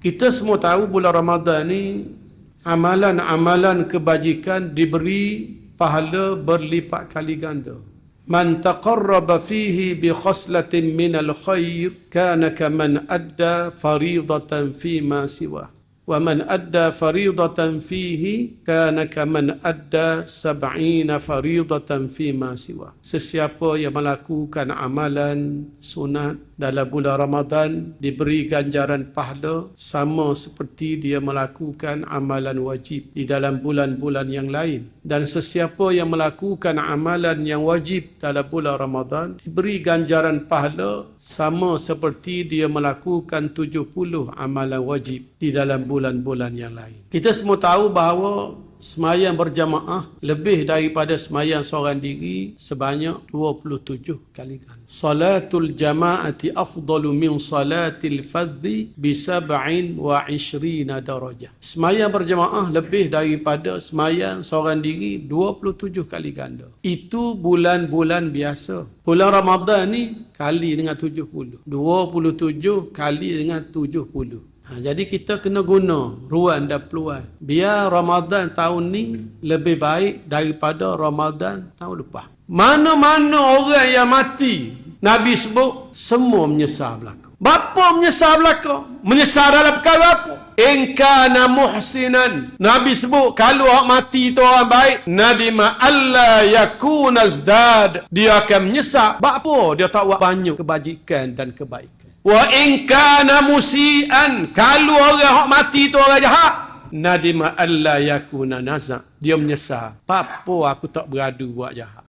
Kita semua tahu bulan Ramadan ni amalan-amalan kebajikan diberi pahala berlipat kali ganda. Man taqarraba fihi bi khaslatin minal khair kana kaman adda faridatan fi ma siwa. Wa man adda faridatan fihi kana kaman adda 70 faridatan fi ma siwa. Sesiapa yang melakukan amalan sunat dalam bulan Ramadan diberi ganjaran pahala sama seperti dia melakukan amalan wajib di dalam bulan-bulan yang lain. Dan sesiapa yang melakukan amalan yang wajib dalam bulan Ramadan diberi ganjaran pahala sama seperti dia melakukan 70 amalan wajib di dalam bulan-bulan yang lain. Kita semua tahu bahawa semayang berjamaah lebih daripada semayang seorang diri sebanyak 27 kali ganda. Salatul jama'ati afdalu min salatil fadhi bi 27 darajah. Semayang berjamaah lebih daripada semayang seorang diri 27 kali ganda. Itu bulan-bulan biasa. Bulan Ramadan ni kali dengan 70. 27 kali dengan 70. Jadi kita kena guna ruang dan peluang. Biar Ramadan tahun ni lebih baik daripada Ramadan tahun lepas. Mana-mana orang yang mati, Nabi sebut, semua menyesal belaka. Bapa menyesal belaka? Menyesal dalam perkara apa? In kana muhsinan. Nabi sebut, kalau orang mati itu orang baik, nadima alla yakuna zdad. Dia akan menyesal. Bapa dia tak buat banyak kebajikan dan kebaikan. Wa in kana musian, kalau orang hak mati tu orang jahat, nadima alla yakuna naza. Dia menyesal. Apa aku tak beradu buat jahat.